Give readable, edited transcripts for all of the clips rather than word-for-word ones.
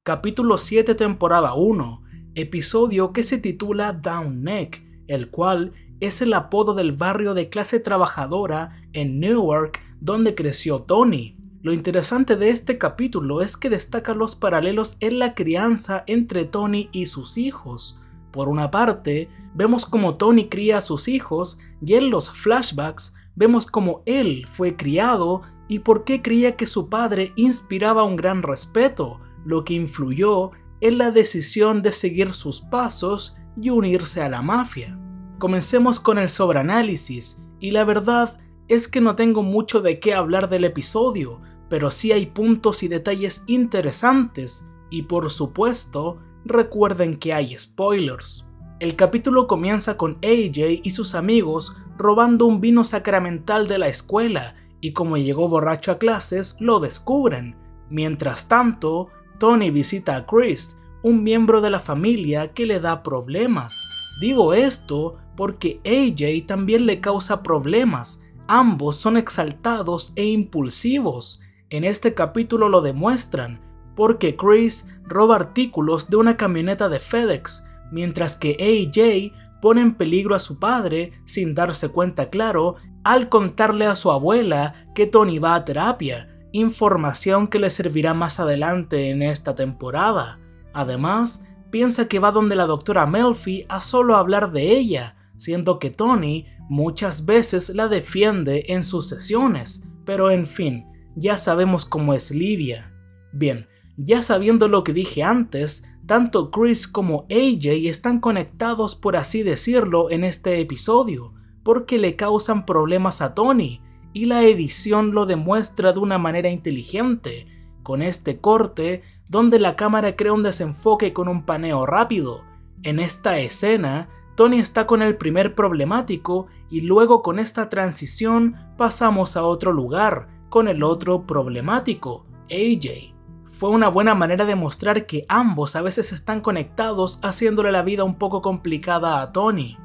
capítulo 7 temporada 1, episodio que se titula Down Neck, el cual es el apodo del barrio de clase trabajadora en Newark donde creció Tony. Lo interesante de este capítulo es que destaca los paralelos en la crianza entre Tony y sus hijos. Por una parte, vemos cómo Tony cría a sus hijos y en los flashbacks vemos cómo él fue criado y por qué creía que su padre inspiraba un gran respeto, lo que influyó en la decisión de seguir sus pasos y unirse a la mafia. Comencemos con el sobreanálisis, y la verdad es que no tengo mucho de qué hablar del episodio, pero sí hay puntos y detalles interesantes, y por supuesto, recuerden que hay spoilers. El capítulo comienza con AJ y sus amigos robando un vino sacramental de la escuela, y como llegó borracho a clases, lo descubren. Mientras tanto, Tony visita a Chris, un miembro de la familia que le da problemas. Digo esto porque AJ también le causa problemas. Ambos son exaltados e impulsivos. En este capítulo lo demuestran, porque Chris roba artículos de una camioneta de FedEx, mientras que AJ pone en peligro a su padre sin darse cuenta claro al contarle a su abuela que Tony va a terapia, información que le servirá más adelante en esta temporada. Además, piensa que va donde la doctora Melfi a solo hablar de ella, siendo que Tony muchas veces la defiende en sus sesiones, pero en fin, ya sabemos cómo es Livia. Bien, ya sabiendo lo que dije antes, tanto Chris como AJ están conectados, por así decirlo, en este episodio, porque le causan problemas a Tony, y la edición lo demuestra de una manera inteligente, con este corte donde la cámara crea un desenfoque con un paneo rápido. En esta escena, Tony está con el primer problemático y luego con esta transición pasamos a otro lugar, con el otro problemático, AJ. Fue una buena manera de mostrar que ambos a veces están conectados, haciéndole la vida un poco complicada a Tony.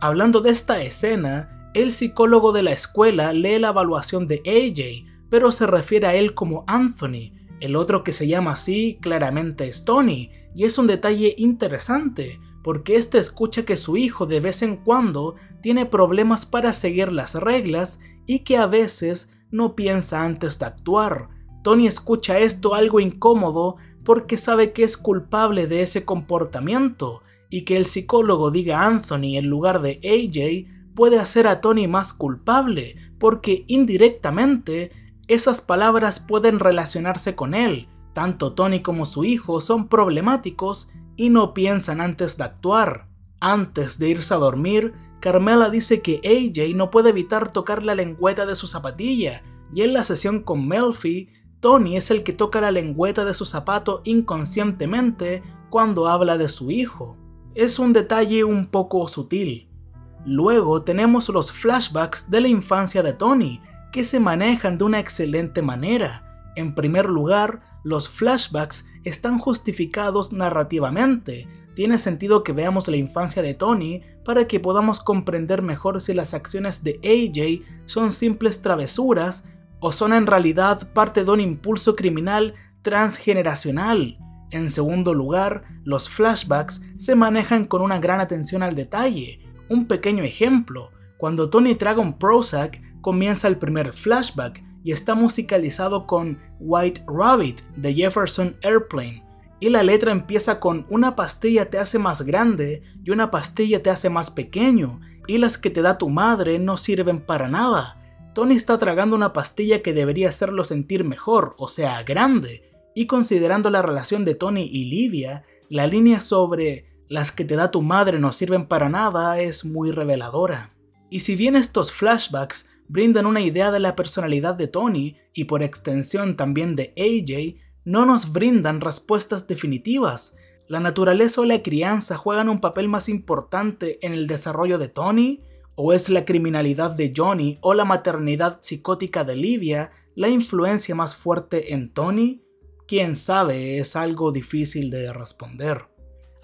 Hablando de esta escena, el psicólogo de la escuela lee la evaluación de AJ, pero se refiere a él como Anthony. El otro que se llama así claramente es Tony, y es un detalle interesante, porque este escucha que su hijo de vez en cuando tiene problemas para seguir las reglas y que a veces no piensa antes de actuar. Tony escucha esto algo incómodo porque sabe que es culpable de ese comportamiento, y que el psicólogo diga Anthony en lugar de AJ puede hacer a Tony más culpable, porque indirectamente esas palabras pueden relacionarse con él. Tanto Tony como su hijo son problemáticos y no piensan antes de actuar. Antes de irse a dormir, Carmela dice que AJ no puede evitar tocar la lengüeta de su zapatilla, y en la sesión con Melfi, Tony es el que toca la lengüeta de su zapato inconscientemente cuando habla de su hijo. Es un detalle un poco sutil. Luego tenemos los flashbacks de la infancia de Tony, que se manejan de una excelente manera. En primer lugar, los flashbacks están justificados narrativamente. Tiene sentido que veamos la infancia de Tony para que podamos comprender mejor si las acciones de AJ son simples travesuras o son en realidad parte de un impulso criminal transgeneracional. En segundo lugar, los flashbacks se manejan con una gran atención al detalle. Un pequeño ejemplo, cuando Tony traga un Prozac, comienza el primer flashback y está musicalizado con White Rabbit de Jefferson Airplane, y la letra empieza con una pastilla te hace más grande y una pastilla te hace más pequeño, y las que te da tu madre no sirven para nada. Tony está tragando una pastilla que debería hacerlo sentir mejor, o sea, grande, y considerando la relación de Tony y Livia, la línea sobre las que te da tu madre no sirven para nada es muy reveladora. Y si bien estos flashbacks brindan una idea de la personalidad de Tony y por extensión también de AJ, no nos brindan respuestas definitivas. ¿La naturaleza o la crianza juegan un papel más importante en el desarrollo de Tony? ¿O es la criminalidad de Johnny o la maternidad psicótica de Livia la influencia más fuerte en Tony? Quién sabe, es algo difícil de responder.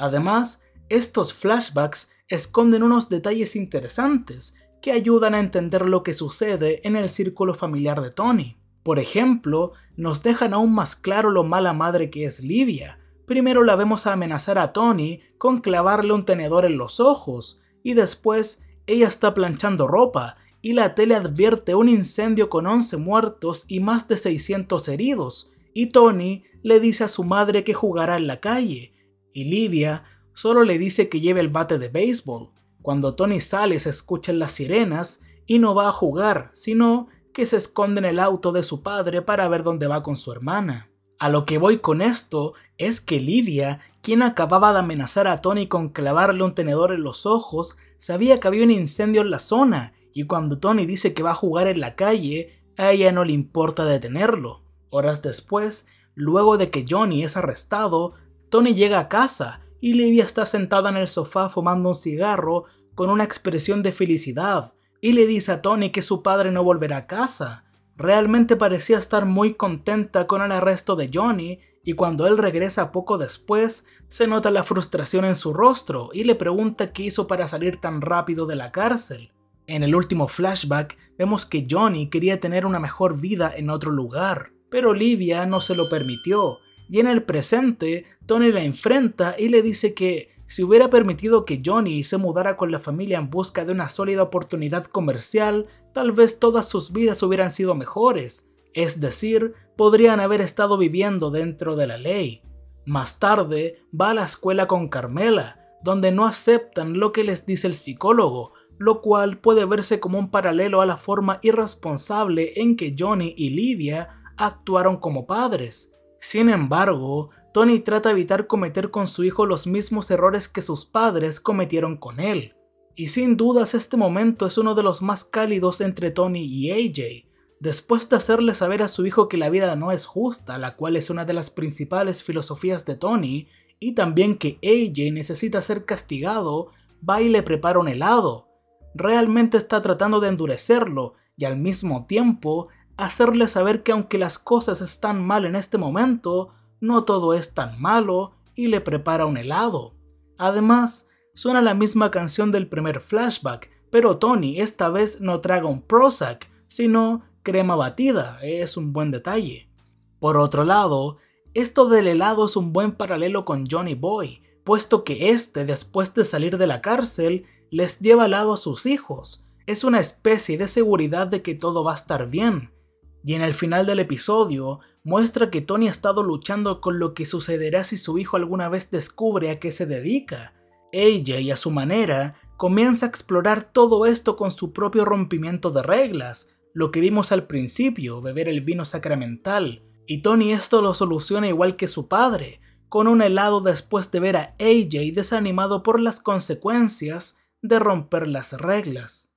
Además, estos flashbacks esconden unos detalles interesantes que ayudan a entender lo que sucede en el círculo familiar de Tony. Por ejemplo, nos dejan aún más claro lo mala madre que es Livia, primero la vemos amenazar a Tony con clavarle un tenedor en los ojos, y después ella está planchando ropa y la tele advierte un incendio con 11 muertos y más de 600 heridos, y Tony le dice a su madre que jugará en la calle, y Livia solo le dice que lleve el bate de béisbol. Cuando Tony sale se escuchan las sirenas y no va a jugar, sino que se esconde en el auto de su padre para ver dónde va con su hermana. A lo que voy con esto es que Livia, quien acababa de amenazar a Tony con clavarle un tenedor en los ojos, sabía que había un incendio en la zona, y cuando Tony dice que va a jugar en la calle, a ella no le importa detenerlo. Horas después, luego de que Johnny es arrestado, Tony llega a casa y Livia está sentada en el sofá fumando un cigarro con una expresión de felicidad, y le dice a Tony que su padre no volverá a casa. Realmente parecía estar muy contenta con el arresto de Johnny, y cuando él regresa poco después, se nota la frustración en su rostro y le pregunta qué hizo para salir tan rápido de la cárcel. En el último flashback vemos que Johnny quería tener una mejor vida en otro lugar, pero Livia no se lo permitió, y en el presente Tony la enfrenta y le dice que si hubiera permitido que Johnny se mudara con la familia en busca de una sólida oportunidad comercial, tal vez todas sus vidas hubieran sido mejores, es decir, podrían haber estado viviendo dentro de la ley. Más tarde va a la escuela con Carmela, donde no aceptan lo que les dice el psicólogo, lo cual puede verse como un paralelo a la forma irresponsable en que Johnny y Livia actuaron como padres. Sin embargo, Tony trata de evitar cometer con su hijo los mismos errores que sus padres cometieron con él. Y sin dudas este momento es uno de los más cálidos entre Tony y AJ. Después de hacerle saber a su hijo que la vida no es justa, la cual es una de las principales filosofías de Tony, y también que AJ necesita ser castigado, va y le prepara un helado. Realmente está tratando de endurecerlo y al mismo tiempo hacerle saber que aunque las cosas están mal en este momento, no todo es tan malo, y le prepara un helado. Además, suena la misma canción del primer flashback, pero Tony esta vez no traga un Prozac, sino crema batida, es un buen detalle. Por otro lado, esto del helado es un buen paralelo con Johnny Boy, puesto que este, después de salir de la cárcel, les lleva helado a sus hijos. Es una especie de seguridad de que todo va a estar bien. Y en el final del episodio, muestra que Tony ha estado luchando con lo que sucederá si su hijo alguna vez descubre a qué se dedica. Ella, a su manera, comienza a explorar todo esto con su propio rompimiento de reglas, lo que vimos al principio, beber el vino sacramental, y Tony esto lo soluciona igual que su padre, con un helado después de ver a AJ desanimado por las consecuencias de romper las reglas.